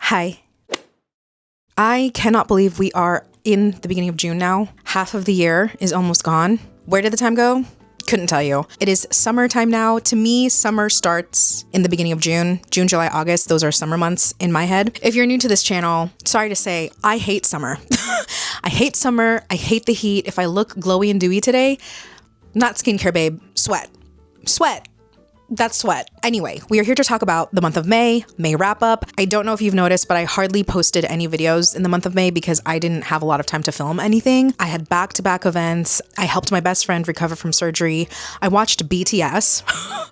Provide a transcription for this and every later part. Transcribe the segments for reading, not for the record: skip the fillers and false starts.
Hi. I cannot believe we are in the beginning of June now. Half of the year is almost gone. Where did the time go? Couldn't tell you. It is summertime now. To me, summer starts in the beginning of June. June, July, August, those are summer months in my head. If you're new to this channel, sorry to say, I hate summer. I hate summer. I hate the heat. If I look glowy and dewy today, not skincare, babe, sweat. Sweat. That's sweat. Anyway, we are here to talk about the month of May wrap up. I don't know if you've noticed, but I hardly posted any videos in the month of May because I didn't have a lot of time to film anything. I had back-to-back events. I helped my best friend recover from surgery. I watched BTS.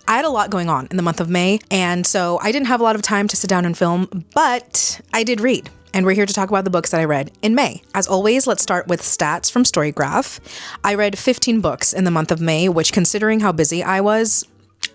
I had a lot going on in the month of May, and so I didn't have a lot of time to sit down and film, but I did read. And we're here to talk about the books that I read in May. As always, let's start with stats from Storygraph. I read 15 books in the month of May, which, considering how busy I was,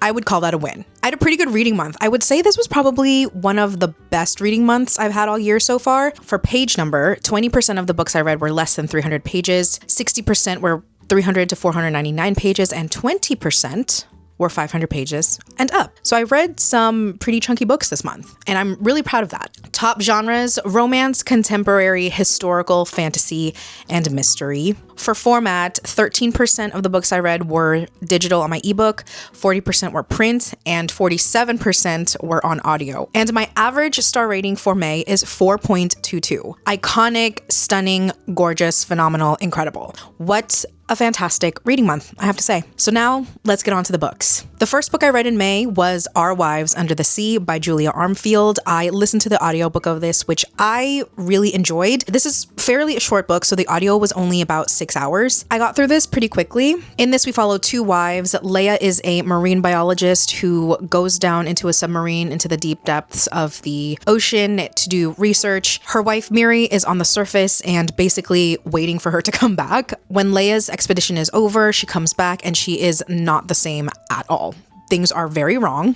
I would call that a win. I had a pretty good reading month. I would say this was probably one of the best reading months I've had all year so far. For page number, 20% of the books I read were less than 300 pages, 60% were 300 to 499 pages, and 20% were 500 pages and up. So I read some pretty chunky books this month, and I'm really proud of that. Top genres: romance, contemporary, historical, fantasy, and mystery. For format, 13% of the books I read were digital on my ebook, 40% were print, and 47% were on audio. And my average star rating for May is 4.22. Iconic, stunning, gorgeous, phenomenal, incredible. What a fantastic reading month, I have to say. So now let's get on to the books. The first book I read in May was Our Wives Under the Sea by Julia Armfield. I listened to the audiobook of this, which I really enjoyed. This is fairly a short book, so the audio was only about 6 hours. I got through this pretty quickly. In this, we follow two wives. Leia is a marine biologist who goes down into a submarine into the deep depths of the ocean to do research. Her wife, Miri, is on the surface and basically waiting for her to come back. When Leia's expedition is over, she comes back and she is not the same at all. Things are very wrong.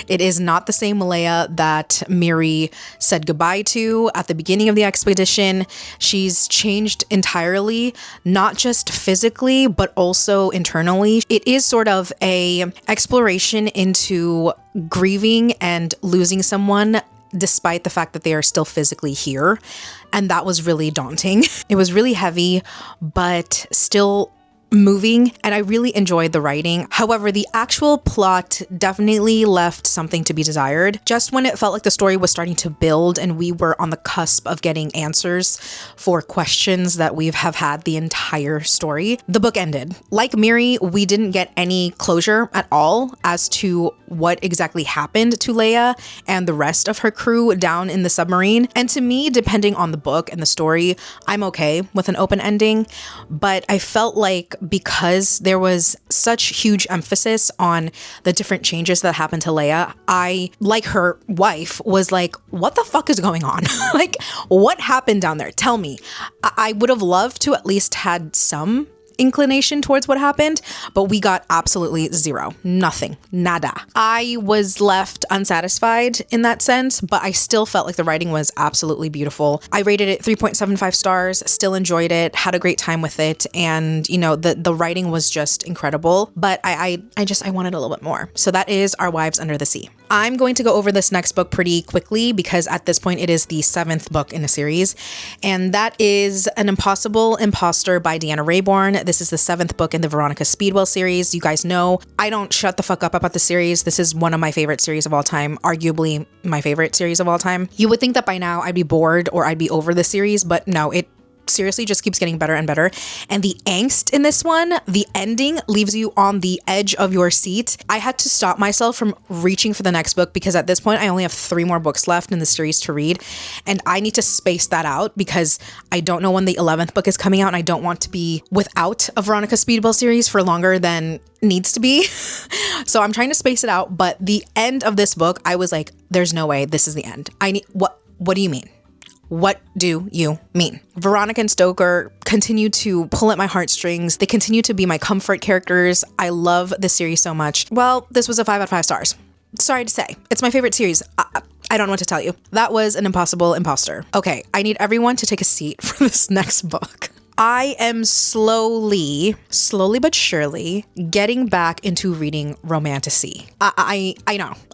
It is not the same Leia that Miri said goodbye to at the beginning of the expedition. She's changed entirely, not just physically, but also internally. It is sort of a exploration into grieving and losing someone despite the fact that they are still physically here. And that was really daunting. It was really heavy, but still moving, and I really enjoyed the writing. However, the actual plot definitely left something to be desired. Just when it felt like the story was starting to build and we were on the cusp of getting answers for questions that we have had the entire story, the book ended. Like Miri, we didn't get any closure at all as to what exactly happened to Leia and the rest of her crew down in the submarine. And to me, depending on the book and the story, I'm okay with an open ending, but I felt like because there was such huge emphasis on the different changes that happened to Leia, I, like her wife, was like, what the fuck is going on? Like, what happened down there? Tell me. I would have loved to at least had some inclination towards what happened, but we got absolutely zero. Nothing. Nada. I was left unsatisfied in that sense, but I still felt like the writing was absolutely beautiful. I rated it 3.75 stars, still enjoyed it, had a great time with it, and you know, the writing was just incredible, but I wanted a little bit more. So that is Our Wives Under the Sea. I'm going to go over this next book pretty quickly because at this point it is the 7th book in a series, and that is An Impossible Imposter by Deanna Raybourn. This is the 7th book in the Veronica Speedwell series. You guys know I don't shut the fuck up about the series. This is one of my favorite series of all time, arguably my favorite series of all time. You would think that by now I'd be bored or I'd be over the series, but no, it seriously just keeps getting better and better. And the angst in this one, the ending leaves you on the edge of your seat. I had to stop myself from reaching for the next book because at this point I only have 3 more books left in the series to read, and I need to space that out because I don't know when the 11th book is coming out and I don't want to be without a Veronica Speedwell series for longer than needs to be. So I'm trying to space it out, but the end of this book, I was like, there's no way this is the end. What do you mean? What do you mean? Veronica and Stoker continue to pull at my heartstrings. They continue to be my comfort characters. I love this series so much. Well, this was a 5 out of 5 stars. Sorry to say. It's my favorite series. I don't know what to tell you. That was An Impossible Imposter. Okay, I need everyone to take a seat for this next book. I am slowly but surely getting back into reading romantasy. I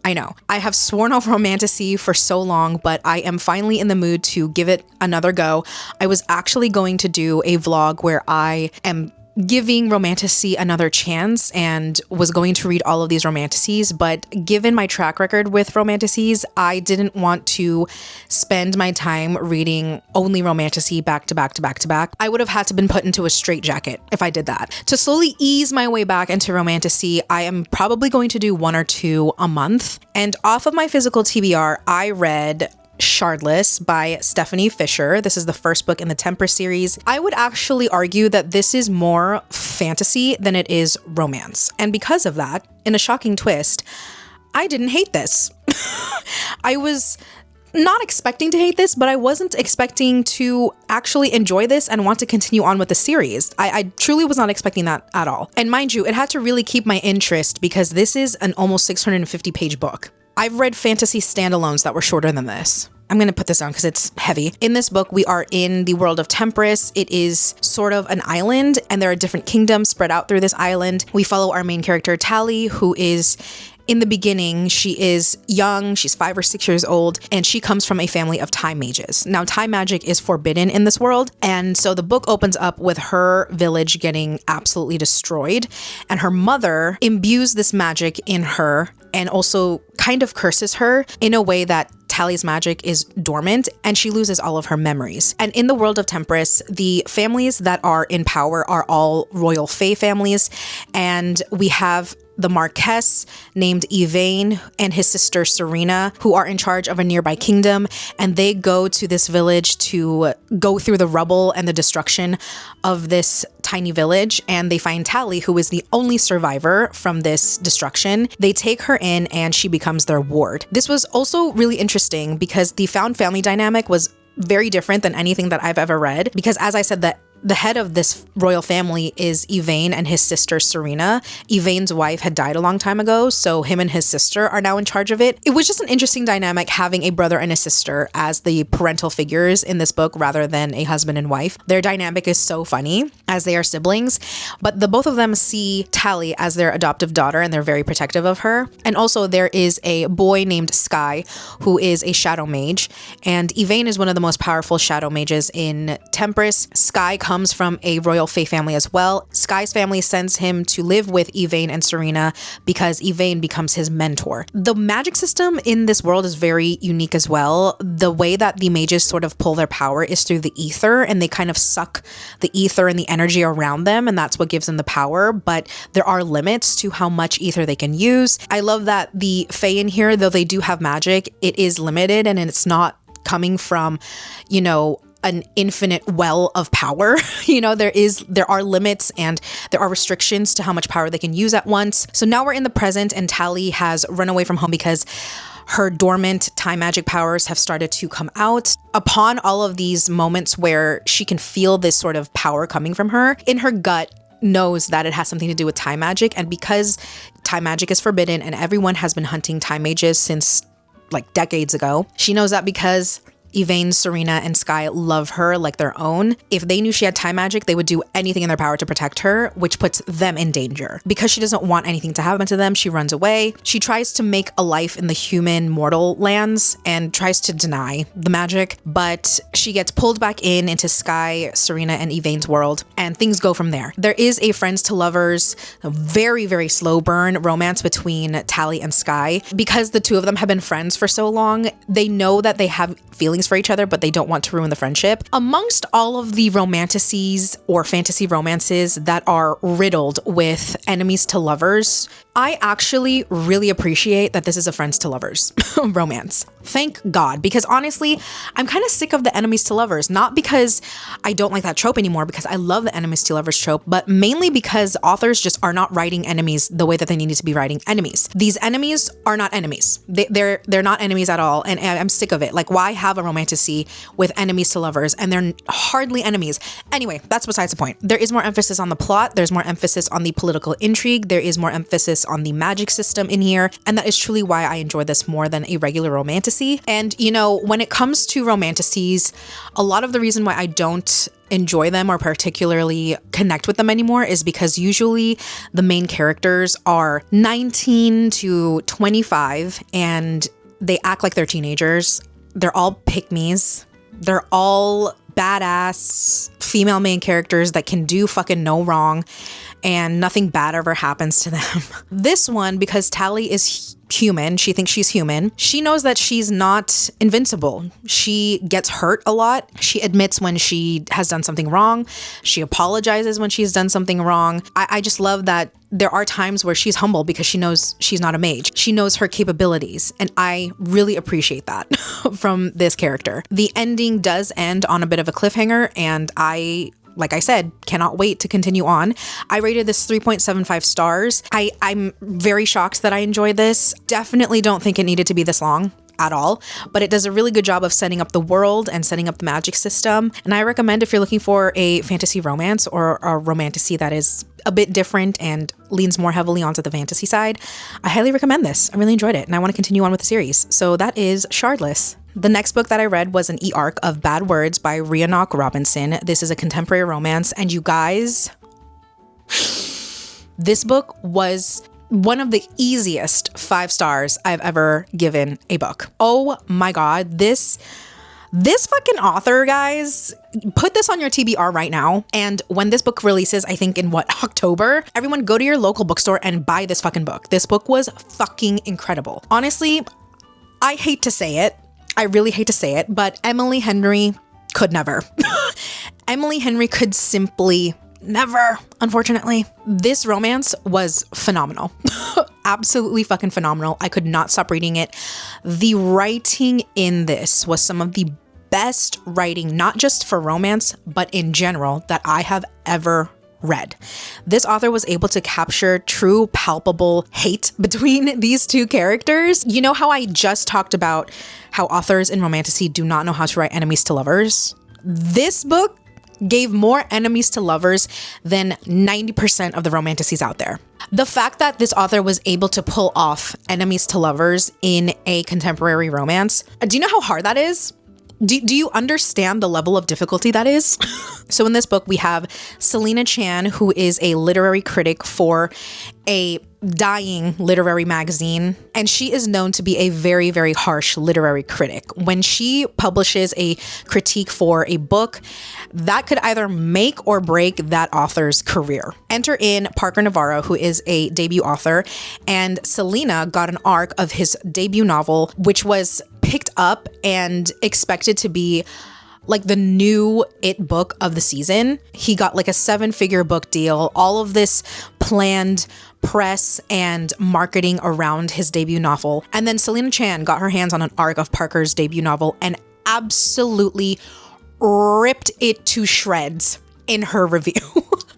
know. I have sworn off romantasy for so long, but I am finally in the mood to give it another go. I was actually going to do a vlog where I am giving romantasy another chance and was going to read all of these romantasies, but given my track record with romantasies, I didn't want to spend my time reading only romantasy back to back to back to back. I would have had to been put into a straitjacket if I did that. To slowly ease my way back into romantasy, I am probably going to do 1 or 2 a month. And off of my physical TBR, I read Shardless by Stephanie Fisher. This is the first book in the Temperance series. I would actually argue that this is more fantasy than it is romance. And because of that, in a shocking twist, I didn't hate this. I was not expecting to hate this, but I wasn't expecting to actually enjoy this and want to continue on with the series. I truly was not expecting that at all. And mind you, it had to really keep my interest because this is an almost 650 page book. I've read fantasy standalones that were shorter than this. I'm going to put this down because it's heavy. In this book, we are in the world of Temperance. It is sort of an island, and there are different kingdoms spread out through this island. We follow our main character, Tally, who is, in the beginning, she is young, she's 5 or 6 years old, and she comes from a family of time mages. Now, time magic is forbidden in this world, and so the book opens up with her village getting absolutely destroyed, and her mother imbues this magic in her and also kind of curses her in a way that Tally's magic is dormant and she loses all of her memories. And in the world of Temperance, the families that are in power are all royal fae families, and we have the Marquess named Yvain and his sister Serena, who are in charge of a nearby kingdom, and they go to this village to go through the rubble and the destruction of this tiny village, and they find Tally, who is the only survivor from this destruction. They take her in and she becomes their ward. This was also really interesting because the found family dynamic was very different than anything that I've ever read, because as I said, that the head of this royal family is Yvain and his sister Serena. Yvain's wife had died a long time ago, so him and his sister are now in charge of it. It was just an interesting dynamic having a brother and a sister as the parental figures in this book rather than a husband and wife. Their dynamic is so funny as they are siblings, but the both of them see Tally as their adoptive daughter and they're very protective of her. And also there is a boy named Sky who is a shadow mage, and Yvain is one of the most powerful shadow mages in Temperance. Sky comes from a royal fae family as well. Sky's family sends him to live with Yvain and Serena because Yvain becomes his mentor. The magic system in this world is very unique as well. The way that the mages sort of pull their power is through the ether, and they kind of suck the ether and the energy around them, and that's what gives them the power, but there are limits to how much ether they can use. I love that the fae in here, though they do have magic, it is limited and it's not coming from, you know, an infinite well of power. You know, there are limits and there are restrictions to how much power they can use at once. So now we're in the present and Tally has run away from home because her dormant time magic powers have started to come out. Upon all of these moments where she can feel this sort of power coming from her, in her gut knows that it has something to do with time magic. And because time magic is forbidden and everyone has been hunting time mages since like decades ago, she knows that because Yvain, Serena, and Sky love her like their own. If they knew she had time magic, they would do anything in their power to protect her, which puts them in danger. Because she doesn't want anything to happen to them, she runs away. She tries to make a life in the human mortal lands and tries to deny the magic, but she gets pulled back into Sky, Serena, and Yvain's world, and things go from there. There is a friends to lovers, a very, very slow burn romance between Tally and Sky. Because the two of them have been friends for so long, they know that they have feelings for each other, but they don't want to ruin the friendship. Amongst all of the romantasies or fantasy romances that are riddled with enemies to lovers, I actually really appreciate that this is a friends to lovers romance. Thank God, because honestly, I'm kind of sick of the enemies to lovers, not because I don't like that trope anymore, because I love the enemies to lovers trope, but mainly because authors just are not writing enemies the way that they needed to be writing enemies. These enemies are not enemies. They're not enemies at all, and I'm sick of it. Like, why have a romantasy with enemies to lovers and they're hardly enemies? Anyway, that's besides the point. There is more emphasis on the plot. There's more emphasis on the political intrigue. There is more emphasis on the magic system in here, and that is truly why I enjoy this more than a regular romantasy. And you know, when it comes to romantasies, a lot of the reason why I don't enjoy them or particularly connect with them anymore is because usually the main characters are 19 to 25 and they act like they're teenagers. They're all pick-me's. They're all badass female main characters that can do fucking no wrong and nothing bad ever happens to them. This one, because Tally is human, she thinks she's human, she knows that she's not invincible. She gets hurt a lot. She admits when she has done something wrong. She apologizes when she's done something wrong. I just love that there are times where she's humble because she knows she's not a mage. She knows her capabilities, and I really appreciate that from this character. The ending does end on a bit of a cliffhanger, and like I said, cannot wait to continue on. I rated this 3.75 stars. I'm very shocked that I enjoyed this. Definitely don't think it needed to be this long at all, but it does a really good job of setting up the world and setting up the magic system. And I recommend if you're looking for a fantasy romance or a romantasy that is a bit different and leans more heavily onto the fantasy side, I highly recommend this. I really enjoyed it and I want to continue on with the series. So that is Shardless. The next book that I read was an e-arc of Bad Words by Rhiannoch Robinson. This is a contemporary romance, and you guys, this book was one of the easiest 5 stars I've ever given a book. Oh my God, this fucking author, guys, put this on your TBR right now. And when this book releases, I think in October, everyone go to your local bookstore and buy this fucking book. This book was fucking incredible. Honestly, I hate to say it. I really hate to say it, but Emily Henry could never. Emily Henry could simply never, unfortunately. This romance was phenomenal. Absolutely fucking phenomenal. I could not stop reading it. The writing in this was some of the best writing, not just for romance, but in general, that I have ever read. This author was able to capture true, palpable hate between these two characters. You know how I just talked about how authors in romantasy do not know how to write enemies to lovers? This book gave more enemies to lovers than 90% of the romantasies out there. The fact that this author was able to pull off enemies to lovers in a contemporary romance, do you know how hard that is? Do you understand the level of difficulty that is? So in this book, we have Selena Chan, who is a literary critic for a dying literary magazine, and she is known to be a very, very harsh literary critic. When she publishes a critique for a book, that could either make or break that author's career. Enter in Parker Navarro, who is a debut author, and Selena got an arc of his debut novel, which was picked up and expected to be like the new it book of the season. He got like a 7-figure book deal, all of this planned press and marketing around his debut novel. And then Selena Chan got her hands on an arc of Parker's debut novel and absolutely ripped it to shreds in her review.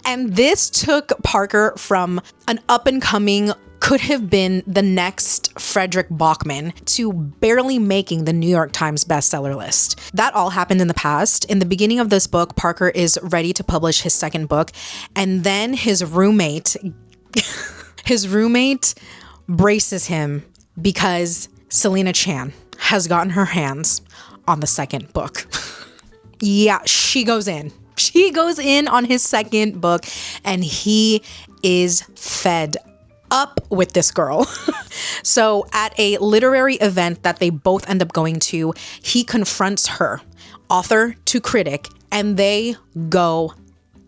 And this took Parker from an up-and-coming, could have been the next Frederick Bachman, to barely making the New York Times bestseller list. That all happened in the past. In the beginning of this book, Parker is ready to publish his second book, and then his roommate braces him because Selena Chan has gotten her hands on the second book. Yeah, she goes in. She goes in on his second book, and he is fed up with this girl. So at a literary event that they both end up going to, he confronts her, author to critic, and they go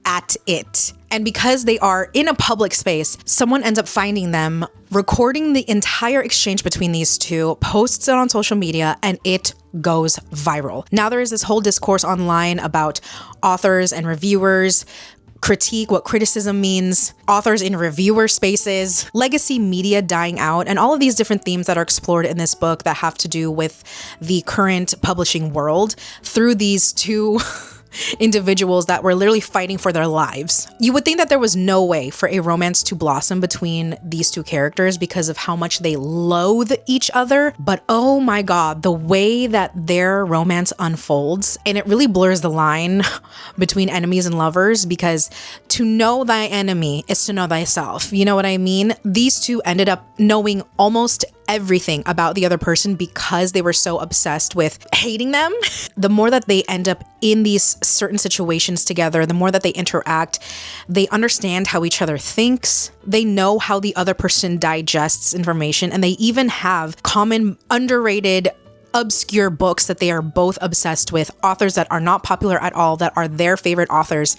at it. And because they are in a public space, someone ends up finding them, recording the entire exchange between these two, posts it on social media, and it goes viral. Now there is this whole discourse online about authors and reviewers critique, what criticism means, authors in reviewer spaces, legacy media dying out, and all of these different themes that are explored in this book that have to do with the current publishing world through these two individuals that were literally fighting for their lives. You would think that there was no way for a romance to blossom between these two characters because of how much they loathe each other. But oh my God, the way that their romance unfolds, and it really blurs the line between enemies and lovers, because to know thy enemy is to know thyself. You know what I mean? These two ended up knowing almost everything about the other person because they were so obsessed with hating them. The more that they end up in these certain situations together, the more that they interact, they understand how each other thinks. They know how the other person digests information, and they even have common, underrated, obscure books that they are both obsessed with, authors that are not popular at all, that are their favorite authors.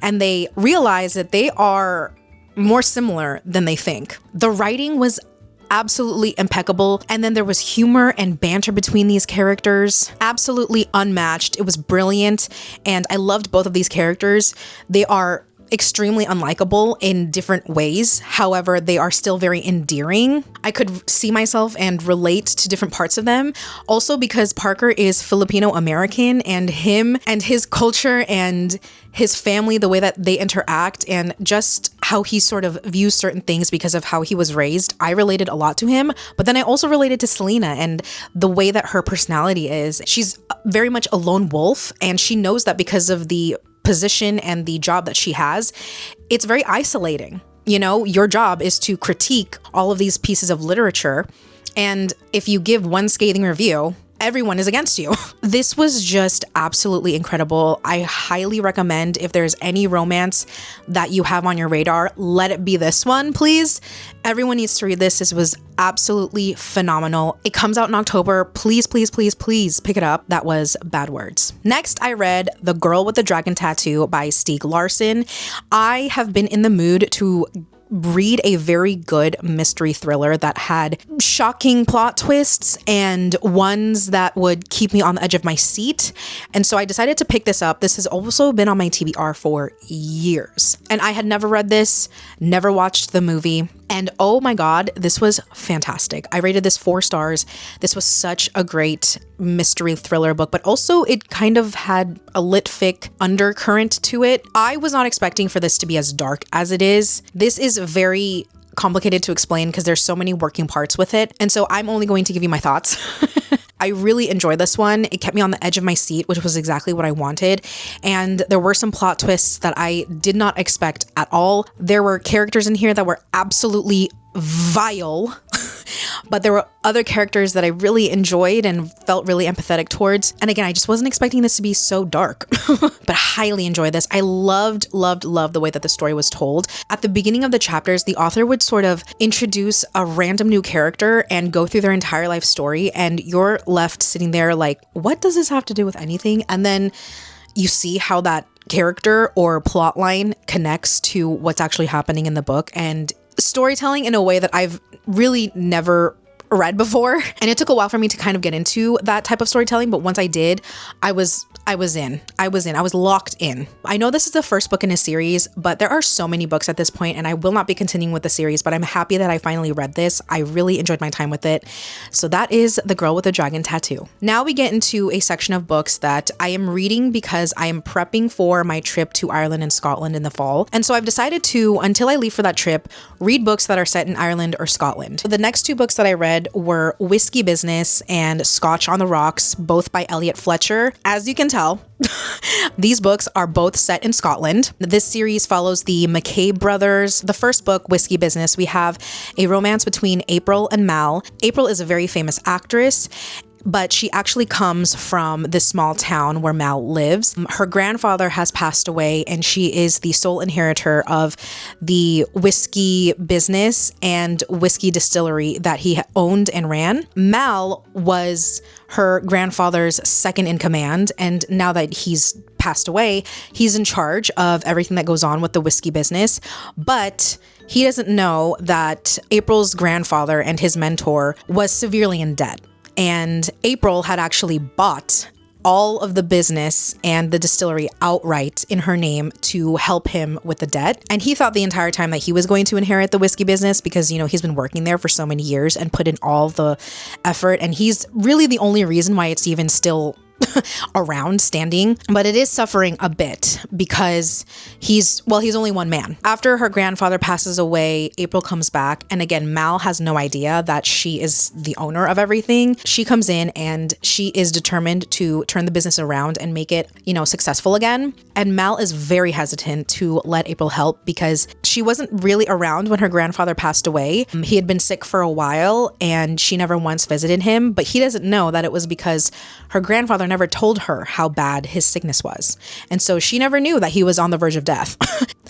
And they realize that they are more similar than they think. The writing was absolutely impeccable. And then there was humor and banter between these characters. Absolutely unmatched. It was brilliant. And I loved both of these characters. They are extremely unlikable in different ways. However, they are still very endearing. I could see myself and relate to different parts of them. Also because Parker is Filipino American, and him and his culture and his family, the way that they interact and just how he sort of views certain things because of how he was raised, I related a lot to him. But then I also related to Selena and the way that her personality is. She's very much a lone wolf, and she knows that because of the position and the job that she has, it's very isolating. You know, your job is to critique all of these pieces of literature, and if you give one scathing review, everyone is against you. This was just absolutely incredible. I highly recommend, if there's any romance that you have on your radar, let it be this one, please. Everyone needs to read this. This was absolutely phenomenal. It comes out in October. Please, please, please, please pick it up. That was bad words. Next, I read The Girl with the Dragon Tattoo by Stieg Larsson. I have been in the mood to read a very good mystery thriller that had shocking plot twists and ones that would keep me on the edge of my seat. And so I decided to pick this up. This has also been on my TBR for years. And I had never read this, never watched the movie. And oh my God, this was fantastic. I rated this 4 stars. This was such a great mystery thriller book, but also it kind of had a lit fic undercurrent to it. I was not expecting for this to be as dark as it is. This is very complicated to explain because there's so many working parts with it. And so I'm only going to give you my thoughts. I really enjoyed this one. It kept me on the edge of my seat, which was exactly what I wanted. And there were some plot twists that I did not expect at all. There were characters in here that were absolutely vile, but there were other characters that I really enjoyed and felt really empathetic towards. And again, I just wasn't expecting this to be so dark, but highly enjoyed this. I loved the way that the story was told. At the beginning of the chapters, the author would sort of introduce a random new character and go through their entire life story. And you're left sitting there like, what does this have to do with anything? And then you see how that character or plot line connects to what's actually happening in the book, and storytelling in a way that I've really never read before. And it took a while for me to kind of get into that type of storytelling, but once I did, I was locked in. I know this is the first book in a series, but there are so many books at this point, and I will not be continuing with the series, but I'm happy that I finally read this. I really enjoyed my time with it. So that is The Girl with the Dragon Tattoo. Now we get into a section of books that I am reading because I am prepping for my trip to Ireland and Scotland in the fall. And so I've decided to, until I leave for that trip, read books that are set in Ireland or Scotland. The next 2 books that I read were Whiskey Business and Scotch on the Rocks, both by Elliot Fletcher. As you can tell, these books are both set in Scotland. This series follows the McCabe brothers. The first book, Whiskey Business, we have a romance between April and Mal. April is a very famous actress, but she actually comes from this small town where Mal lives. Her grandfather has passed away, and she is the sole inheritor of the whiskey business and whiskey distillery that he owned and ran. Mal was her grandfather's second in command, and now that he's passed away, he's in charge of everything that goes on with the whiskey business. But he doesn't know that April's grandfather and his mentor was severely in debt. And April had actually bought all of the business and the distillery outright in her name to help him with the debt. And he thought the entire time that he was going to inherit the whiskey business because, you know, he's been working there for so many years and put in all the effort. And he's really the only reason why it's even still around standing, but it is suffering a bit because he's only one man. After her grandfather passes away, April comes back. And again, Mal has no idea that she is the owner of everything. She comes in and she is determined to turn the business around and make it, successful again. And Mal is very hesitant to let April help because she wasn't really around when her grandfather passed away. He had been sick for a while and she never once visited him, but he doesn't know that it was because her grandfather never told her how bad his sickness was. And so she never knew that he was on the verge of death.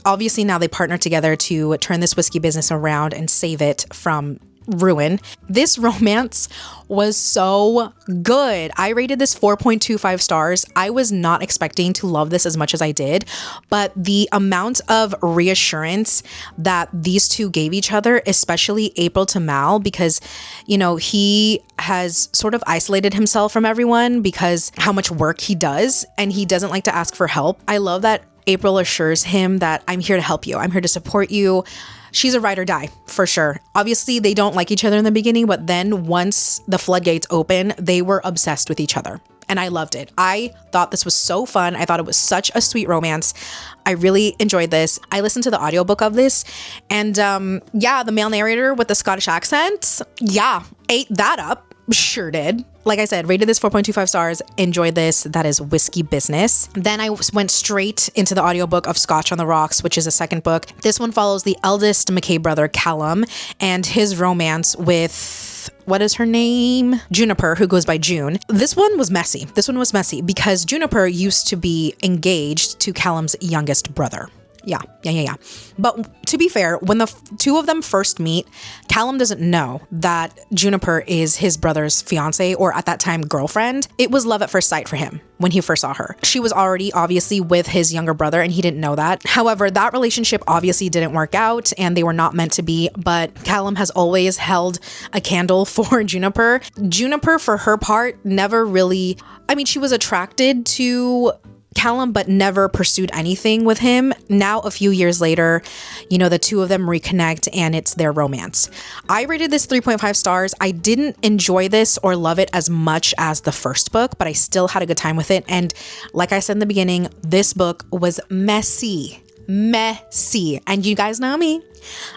Obviously, now they partner together to turn this whiskey business around and save it from ruin. This romance was so good. I rated this 4.25 stars. I was not expecting to love this as much as I did, but the amount of reassurance that these two gave each other, especially April to Mal, because, he has sort of isolated himself from everyone because how much work he does, and he doesn't like to ask for help. I love that April assures him that I'm here to help you. I'm here to support you. She's a ride or die for sure. Obviously, they don't like each other in the beginning, but then once the floodgates open, they were obsessed with each other. And I loved it. I thought this was so fun. I thought it was such a sweet romance. I really enjoyed this. I listened to the audiobook of this and the male narrator with the Scottish accent, ate that up. Sure did. Like I said, rated this 4.25 stars, enjoyed this. That is Whiskey Business. Then I went straight into the audiobook of Scotch on the Rocks, which is a second book. This one follows the eldest McKay brother, Callum, and his romance with, what is her name? Juniper, who goes by June. This one was messy because Juniper used to be engaged to Callum's youngest brother. Yeah. But to be fair, when the two of them first meet, Callum doesn't know that Juniper is his brother's fiance, or at that time girlfriend. It was love at first sight for him when he first saw her. She was already obviously with his younger brother and he didn't know that. However, that relationship obviously didn't work out and they were not meant to be, but Callum has always held a candle for Juniper. Juniper, for her part, never really, she was attracted to Callum, but never pursued anything with him. Now, a few years later, the two of them reconnect and it's their romance. I rated this 3.5 stars. I didn't enjoy this or love it as much as the first book, but I still had a good time with it. And like I said in the beginning, this book was messy. And you guys know me.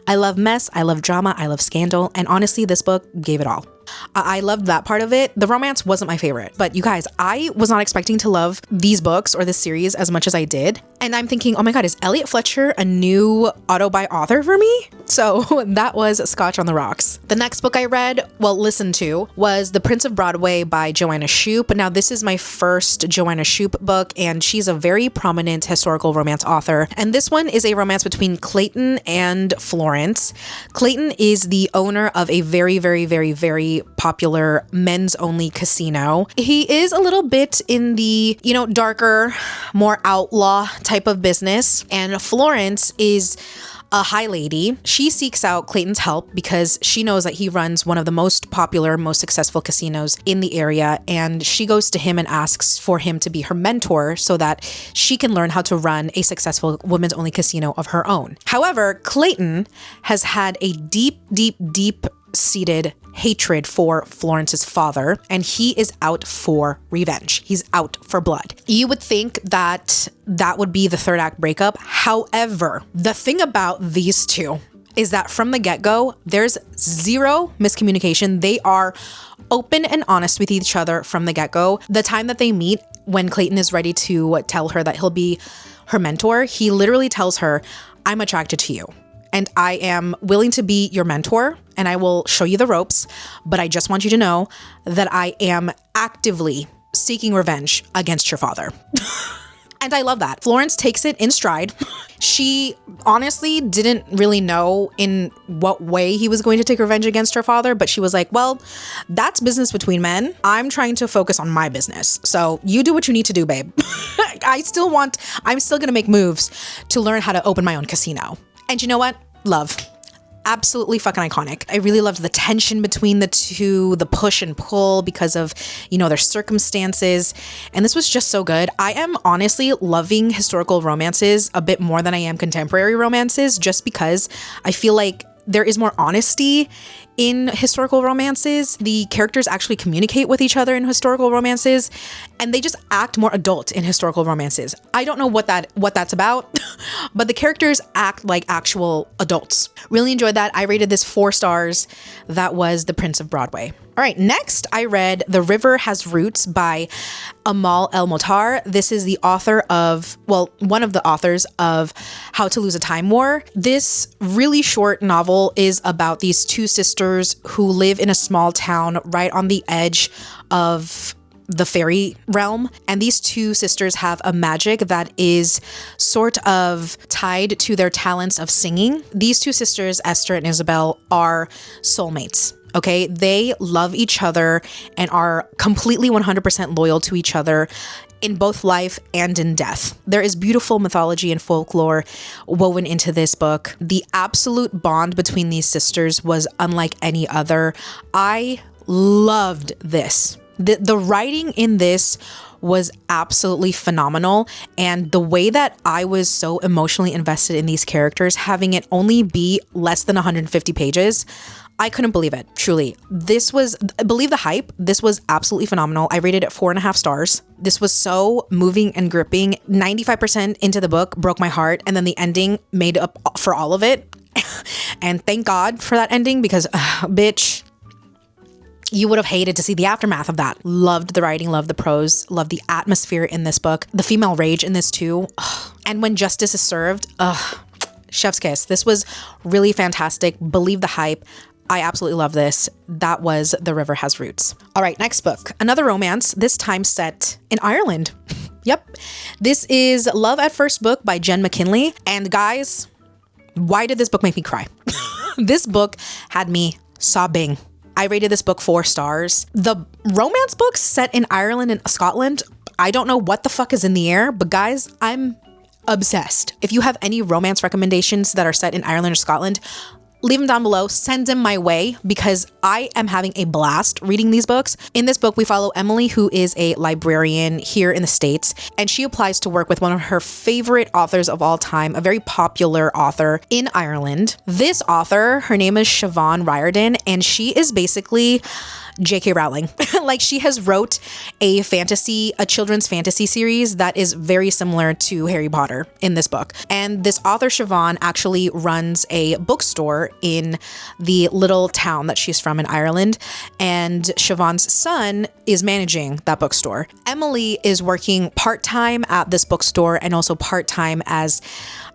I love mess, I love drama, I love scandal. And honestly, this book gave it all. I loved that part of it. The romance wasn't my favorite, but you guys, I was not expecting to love these books or this series as much as I did. And I'm thinking, oh my God, is Elliot Fletcher a new auto-buy author for me? So that was Scotch on the Rocks. The next book I read, listened to, was The Prince of Broadway by Joanna Shupe. Now, this is my first Joanna Shupe book, and she's a very prominent historical romance author. And this one is a romance between Clayton and Florence. Clayton is the owner of a very, very, very, very popular men's only casino. He is a little bit in the, darker, more outlaw type of business. And Florence is a high lady. She seeks out Clayton's help because she knows that he runs one of the most popular, most successful casinos in the area. And she goes to him and asks for him to be her mentor so that she can learn how to run a successful women's only casino of her own. However, Clayton has had a deep-seated hatred for Florence's father, and he is out for revenge. He's out for blood. You would think that would be the third act breakup. However, the thing about these two is that from the get-go, there's zero miscommunication. They are open and honest with each other from the get-go. The time that they meet, when Clayton is ready to tell her that he'll be her mentor, he literally tells her, I'm attracted to you. And I am willing to be your mentor and I will show you the ropes, but I just want you to know that I am actively seeking revenge against your father. And I love that. Florence takes it in stride. She honestly didn't really know in what way he was going to take revenge against her father, but she was like, well, that's business between men. I'm trying to focus on my business. So you do what you need to do, babe. I'm still going to make moves to learn how to open my own casino. And you know what? Love. Absolutely fucking iconic. I really loved the tension between the two, the push and pull because of, their circumstances. And this was just so good. I am honestly loving historical romances a bit more than I am contemporary romances, just because I feel like there is more honesty in historical romances. The characters actually communicate with each other in historical romances, and they just act more adult in historical romances. I don't know what that's about, but the characters act like actual adults. Really enjoyed that. I rated this 4 stars. That was The Prince of Broadway. All right, next I read The River Has Roots by Amal El-Mohtar. This is the author of, well, one of the authors of How to Lose a Time War. This really short novel is about these 2 sisters who live in a small town right on the edge of the fairy realm. And these 2 sisters have a magic that is sort of tied to their talents of singing. These 2 sisters, Esther and Isabel, are soulmates. Okay, they love each other and are completely 100% loyal to each other in both life and in death. There is beautiful mythology and folklore woven into this book. The absolute bond between these sisters was unlike any other. I loved this. The writing in this was absolutely phenomenal, and the way that I was so emotionally invested in these characters, having it only be less than 150 pages, I couldn't believe it. Truly. This was, believe the hype, this was absolutely phenomenal. I rated it 4.5 stars. This was so moving and gripping. 95% into the book broke my heart, and then the ending made up for all of it. And thank God for that ending, because bitch, you would have hated to see the aftermath of that. Loved the writing, loved the prose, loved the atmosphere in this book. The female rage in this too. And when justice is served, chef's kiss. This was really fantastic. Believe the hype. I absolutely love this. That was The River Has Roots. All right, next book. Another romance, this time set in Ireland. Yep. This is Love at First Book by Jen McKinley. And guys, why did this book make me cry? This book had me sobbing. I rated this book 4 stars. The romance books set in Ireland and Scotland, I don't know what the fuck is in the air, but guys, I'm obsessed. If you have any romance recommendations that are set in Ireland or Scotland, leave them down below, send them my way, because I am having a blast reading these books. In this book, we follow Emily, who is a librarian here in the States, and she applies to work with one of her favorite authors of all time, a very popular author in Ireland. This author, her name is Siobhan Riordan, and she is basically J.K. Rowling. Like, she has wrote a children's fantasy series that is very similar to Harry Potter in this book. And this author, Siobhan, actually runs a bookstore in the little town that she's from in Ireland. And Siobhan's son is managing that bookstore. Emily is working part-time at this bookstore and also part-time as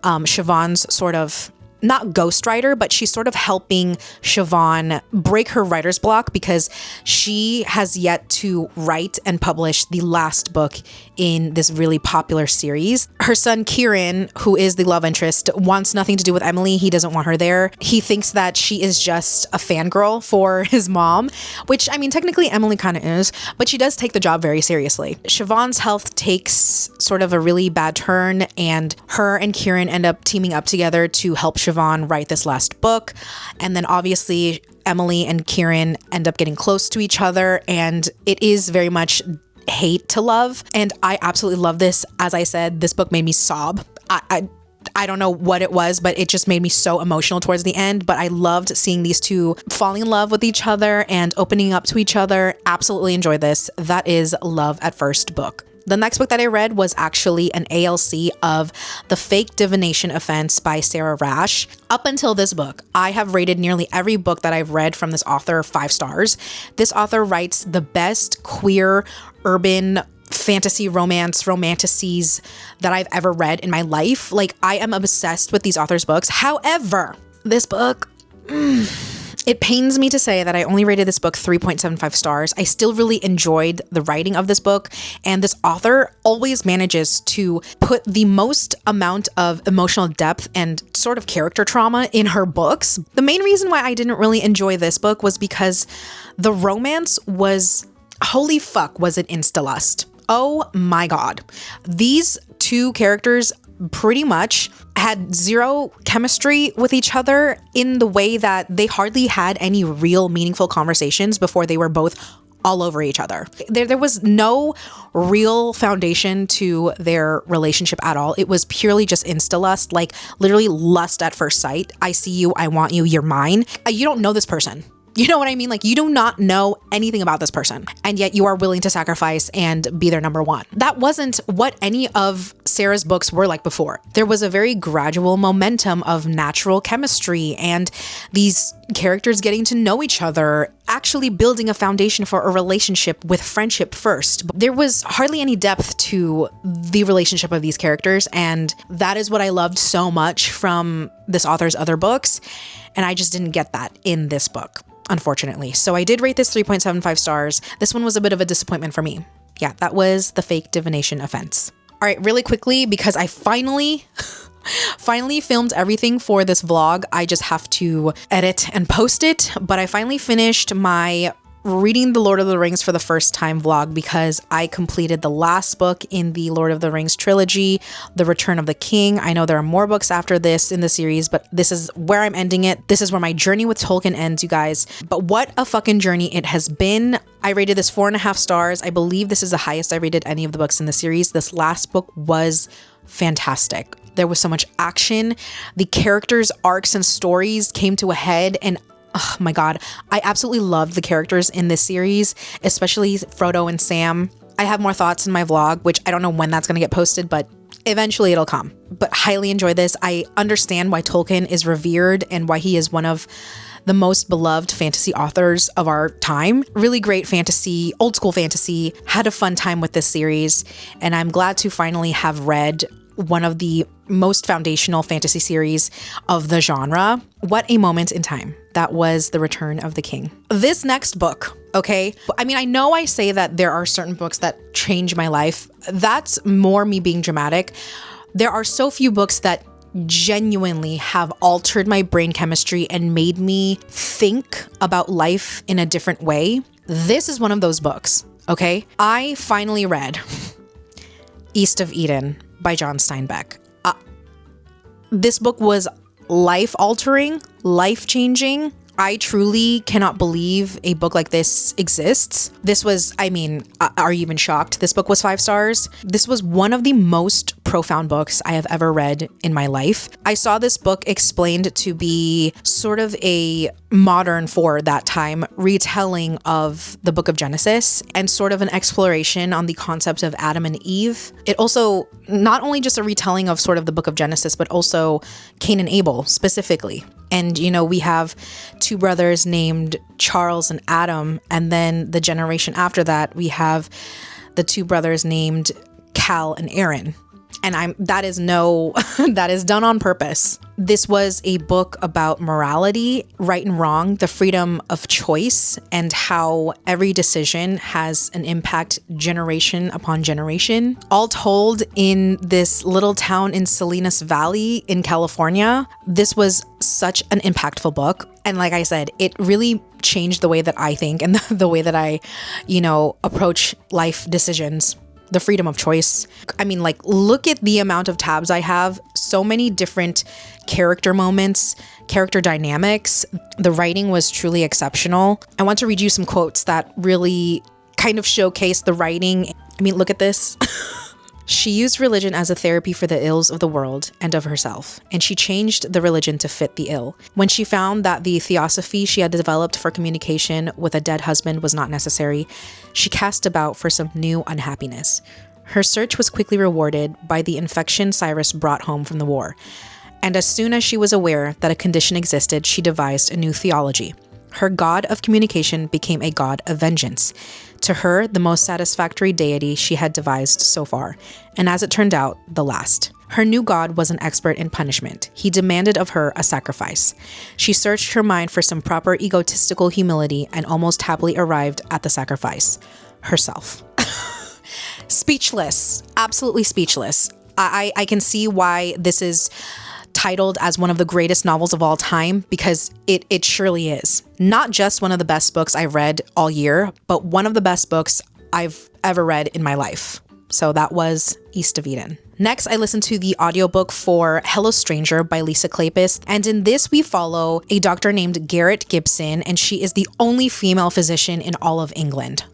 Siobhan's sort of, not ghostwriter, but she's sort of helping Siobhan break her writer's block, because she has yet to write and publish the last book in this really popular series. Her son, Kieran, who is the love interest, wants nothing to do with Emily. He doesn't want her there. He thinks that she is just a fangirl for his mom, which, I mean, technically Emily kind of is, but she does take the job very seriously. Siobhan's health takes sort of a really bad turn, and her and Kieran end up teaming up together to help Siobhan write this last book. And then obviously Emily and Kieran end up getting close to each other, and it is very much hate to love. And I absolutely love this. As I said, this book made me sob. I don't know what it was, but it just made me so emotional towards the end. But I loved seeing these two falling in love with each other and opening up to each other. Absolutely enjoyed this. That is Love at First Book. The next book that I read was actually an ALC of The Fake Divination Offense by Sarah Rash. Up until this book, I have rated nearly every book that I've read from this author 5 stars. This author writes the best queer, urban, fantasy romantasies that I've ever read in my life. Like, I am obsessed with these authors' books. However, this book... It pains me to say that I only rated this book 3.75 stars. I still really enjoyed the writing of this book, and this author always manages to put the most amount of emotional depth and sort of character trauma in her books. The main reason why I didn't really enjoy this book was because the romance was, holy fuck, was it insta-lust. Oh my God. These two characters pretty much had zero chemistry with each other, in the way that they hardly had any real meaningful conversations before they were both all over each other. There was no real foundation to their relationship at all. It was purely just insta-lust, like literally lust at first sight. I see you, I want you, you're mine. You don't know this person. You know what I mean? Like, you do not know anything about this person, and yet you are willing to sacrifice and be their number one. That wasn't what any of Sarah's books were like before. There was a very gradual momentum of natural chemistry and these characters getting to know each other, actually building a foundation for a relationship with friendship first. There was hardly any depth to the relationship of these characters, and that is what I loved so much from this author's other books, and I just didn't get that in this book, unfortunately. So I did rate this 3.75 stars. This one was a bit of a disappointment for me. Yeah, that was The Fake Divination Offense. All right, really quickly, because I finally filmed everything for this vlog. I just have to edit and post it, but I finally finished my reading the Lord of the Rings for the first time vlog because I completed the last book in the Lord of the Rings trilogy, The Return of the King. I know there are more books after this in the series, but this is where I'm ending it. This is where my journey with Tolkien ends, you guys. But what a fucking journey it has been. I rated this 4.5 stars. I believe this is the highest I rated any of the books in the series. This last book was fantastic. There was so much action. The characters' arcs and stories came to a head, and oh my God, I absolutely loved the characters in this series, especially Frodo and Sam. I have more thoughts in my vlog, which I don't know when that's going to get posted, but eventually it'll come. But highly enjoy this. I understand why Tolkien is revered and why he is one of the most beloved fantasy authors of our time. Really great fantasy, old school fantasy. Had a fun time with this series, and I'm glad to finally have read one of the most foundational fantasy series of the genre. What a moment in time. That was The Return of the King. This next book, okay? I mean, I know I say that there are certain books that change my life. That's more me being dramatic. There are so few books that genuinely have altered my brain chemistry and made me think about life in a different way. This is one of those books, okay? I finally read East of Eden by John Steinbeck. This book was life-altering, life-changing. I truly cannot believe a book like this exists. This was, I mean, are you even shocked? This book was 5 stars. This was one of the most profound books I have ever read in my life. I saw this book explained to be sort of a modern, for that time, retelling of the book of Genesis and sort of an exploration on the concept of Adam and Eve. It also, not only just a retelling of sort of the book of Genesis, but also Cain and Abel specifically. And, you know, we have 2 brothers named Charles and Adam. And then the generation after that, we have the 2 brothers named Cal and Aaron. And that is done on purpose. This was a book about morality, right and wrong, the freedom of choice, and how every decision has an impact generation upon generation. All told in this little town in Salinas Valley in California. This was such an impactful book. And like I said, it really changed the way that I think and the way that I, approach life decisions. The freedom of choice. I mean, like, look at the amount of tabs I have. So many different character moments, character dynamics. The writing was truly exceptional. I want to read you some quotes that really kind of showcase the writing. I mean, look at this. She used religion as a therapy for the ills of the world and of herself, and she changed the religion to fit the ill. When she found that the theosophy she had developed for communication with a dead husband was not necessary, she cast about for some new unhappiness. Her search was quickly rewarded by the infection Cyrus brought home from the war, and as soon as she was aware that a condition existed, she devised a new theology. Her god of communication became a god of vengeance. To her, the most satisfactory deity she had devised so far, and as it turned out, the last. Her new god was an expert in punishment. He demanded of her a sacrifice. She searched her mind for some proper egotistical humility and almost happily arrived at the sacrifice. Herself. Speechless. Absolutely speechless. I can see why this is titled as one of the greatest novels of all time, because it surely is. Not just one of the best books I've read all year, but one of the best books I've ever read in my life. So that was East of Eden. Next, I listened to the audiobook for Hello Stranger by Lisa Kleypas, and in this we follow a doctor named Garrett Gibson, and she is the only female physician in all of England.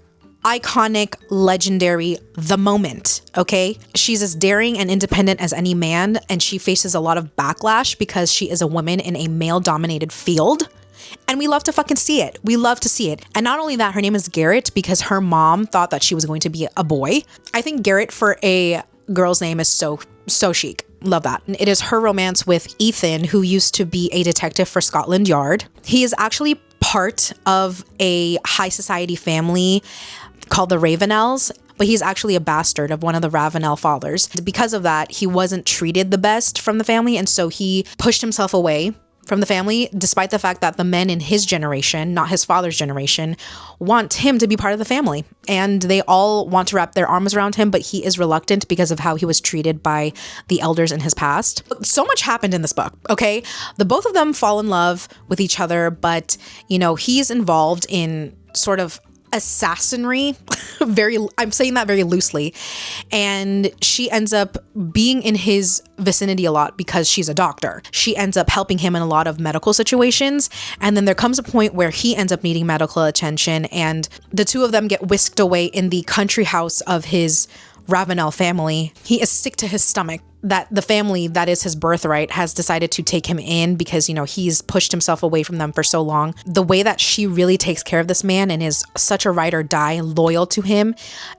Iconic, legendary, the moment, okay? She's as daring and independent as any man, and she faces a lot of backlash because she is a woman in a male-dominated field. And we love to fucking see it. We love to see it. And not only that, her name is Garrett because her mom thought that she was going to be a boy. I think Garrett for a girl's name is so chic. Love that. And it is her romance with Ethan, who used to be a detective for Scotland Yard. He is actually part of a high society family called the Ravenels, but he's actually a bastard of one of the Ravenel fathers. Because of that, he wasn't treated the best from the family, and so he pushed himself away from the family, despite the fact that the men in his generation, not his father's generation, want him to be part of the family. And they all want to wrap their arms around him, but he is reluctant because of how he was treated by the elders in his past. So much happened in this book, okay? The both of them fall in love with each other, but, you know, he's involved in sort of assassinry. I'm saying that very loosely. And she ends up being in his vicinity a lot because she's a doctor. She ends up helping him in a lot of medical situations. And then there comes a point where he ends up needing medical attention, and the two of them get whisked away in the country house of his Ravenel family. He is sick to his stomach that the family that is his birthright has decided to take him in because, you know, he's pushed himself away from them for so long. The way that she really takes care of this man and is such a ride or die, loyal to him,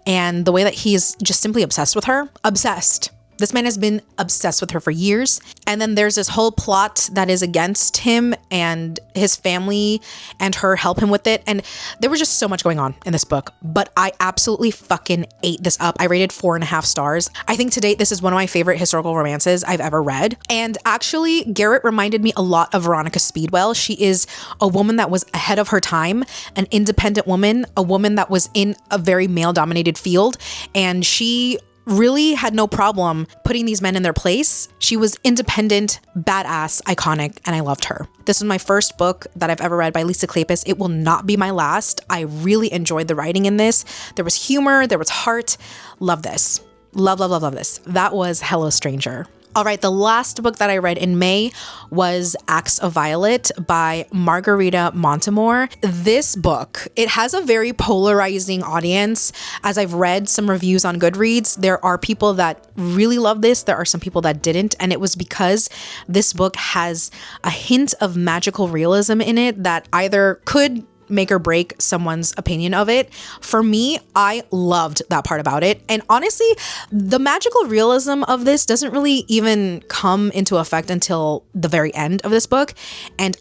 and the way that he's just simply obsessed with her. Obsessed. This man has been obsessed with her for years. And then there's this whole plot that is against him, and his family and her help him with it. And there was just so much going on in this book, but I absolutely fucking ate this up. I rated 4.5 stars. I think to date, this is one of my favorite historical romances I've ever read. And actually, Garrett reminded me a lot of Veronica Speedwell. She is a woman that was ahead of her time, an independent woman, a woman that was in a very male-dominated field, and she really had no problem putting these men in their place. She was independent, badass, iconic, and I loved her. This was my first book that I've ever read by Lisa Kleypas. It will not be my last. I really enjoyed the writing in this. There was humor, there was heart. Love this. Love, love, love, love this. That was Hello Stranger. All right, the last book that I read in May was Acts of Violet by Margarita Montemor. This book, it has a very polarizing audience. As I've read some reviews on Goodreads, there are people that really love this. There are some people that didn't. And it was because this book has a hint of magical realism in it that either could make or break someone's opinion of it. For me, I loved that part about it. And honestly, the magical realism of this doesn't really even come into effect until the very end of this book. And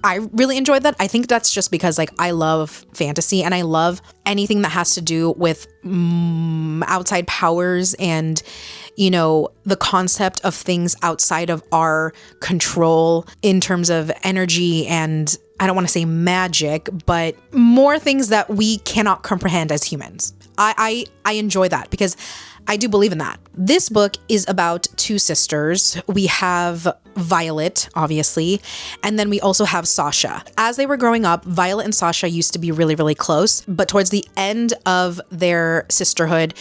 I really enjoyed that. I think that's just because like I love fantasy and I love anything that has to do with outside powers and, you know, the concept of things outside of our control in terms of energy and I don't want to say magic, but more things that we cannot comprehend as humans. I enjoy that because I do believe in that. This book is about two sisters. We have Violet, obviously, and then we also have Sasha. As they were growing up, Violet and Sasha used to be really, really close, but towards the end of their sisterhood,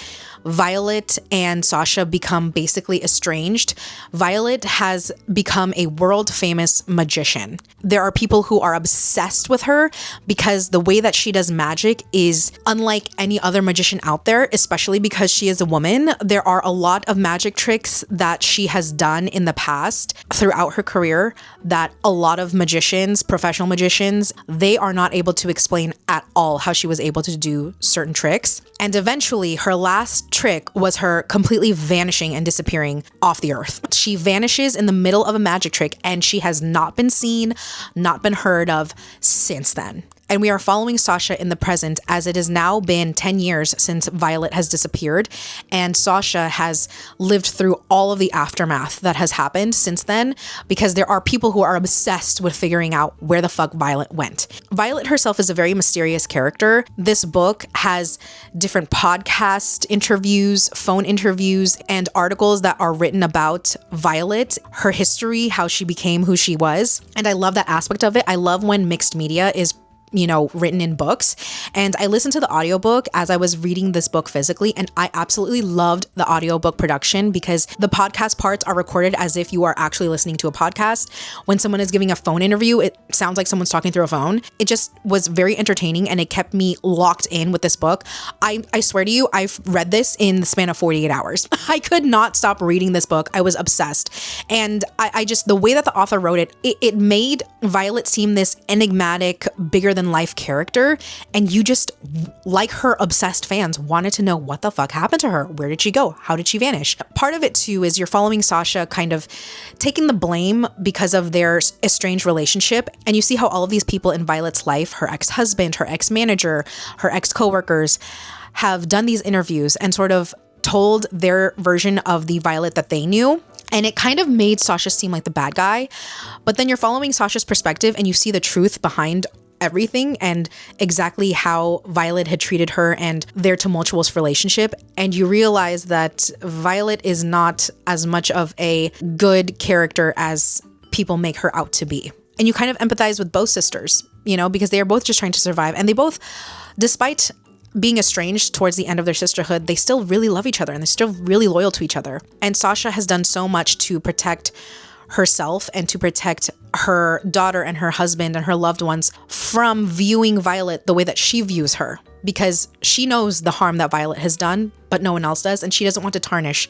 Violet and Sasha become basically estranged. Violet has become a world famous magician. There are people who are obsessed with her because the way that she does magic is unlike any other magician out there, especially because she is a woman. There are a lot of magic tricks that she has done in the past throughout her career that a lot of magicians, professional magicians, they are not able to explain at all how she was able to do certain tricks. And eventually her last trick was her completely vanishing and disappearing off the earth. She vanishes in the middle of a magic trick and she has not been seen, not been heard of since then. And we are following Sasha in the present as it has now been 10 years since Violet has disappeared. And Sasha has lived through all of the aftermath that has happened since then because there are people who are obsessed with figuring out where the fuck Violet went. Violet herself is a very mysterious character. This book has different podcast interviews, phone interviews, and articles that are written about Violet, her history, how she became who she was. And I love that aspect of it. I love when mixed media is written in books. And I listened to the audiobook as I was reading this book physically, and I absolutely loved the audiobook production because the podcast parts are recorded as if you are actually listening to a podcast. When someone is giving a phone interview, it sounds like someone's talking through a phone. It just was very entertaining and it kept me locked in with this book. I swear to you, I've read this in the span of 48 hours. I could not stop reading this book. I was obsessed. And I just, the way that the author wrote it made Violet seem this enigmatic, bigger than life character. And you just, like her obsessed fans, wanted to know what the fuck happened to her. Where did she go? How did she vanish? Part of it too is you're following Sasha kind of taking the blame because of their estranged relationship. And you see how all of these people in Violet's life, her ex-husband, her ex-manager, her ex-coworkers, have done these interviews and sort of told their version of the Violet that they knew. And it kind of made Sasha seem like the bad guy. But then you're following Sasha's perspective and you see the truth behind everything and exactly how Violet had treated her and their tumultuous relationship. And you realize that Violet is not as much of a good character as people make her out to be. And you kind of empathize with both sisters, because they are both just trying to survive. And they both, despite being estranged towards the end of their sisterhood, they still really love each other and they're still really loyal to each other. And Sasha has done so much to protect herself and to protect her daughter and her husband and her loved ones from viewing Violet the way that she views her, because she knows the harm that Violet has done, but no one else does. And she doesn't want to tarnish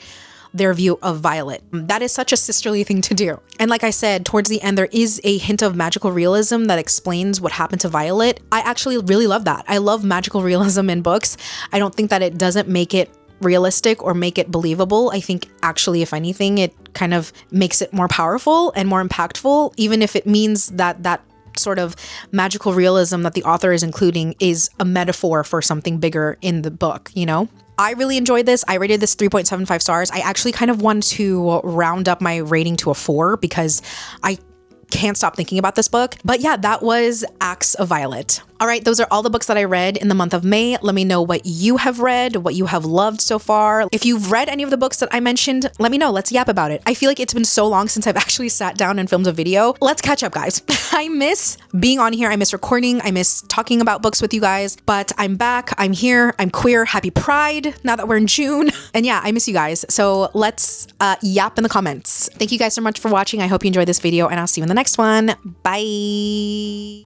their view of Violet. That is such a sisterly thing to do. And like I said, towards the end, there is a hint of magical realism that explains what happened to Violet. I actually really love that. I love magical realism in books. I don't think that it doesn't make it realistic or make it believable. I think actually, if anything, it kind of makes it more powerful and more impactful, even if it means that sort of magical realism that the author is including is a metaphor for something bigger in the book, I really enjoyed this. I rated this 3.75 stars. I actually kind of want to round up my rating to a 4 because I can't stop thinking about this book. But yeah, that was Acts of Violet. All right, those are all the books that I read in the month of May. Let me know what you have read, what you have loved so far. If you've read any of the books that I mentioned, let me know. Let's yap about it. I feel like it's been so long since I've actually sat down and filmed a video. Let's catch up, guys. I miss being on here. I miss recording. I miss talking about books with you guys, but I'm back. I'm here. I'm queer. Happy Pride now that we're in June. And yeah, I miss you guys. So let's yap in the comments. Thank you guys so much for watching. I hope you enjoyed this video and I'll see you in the next one. Bye.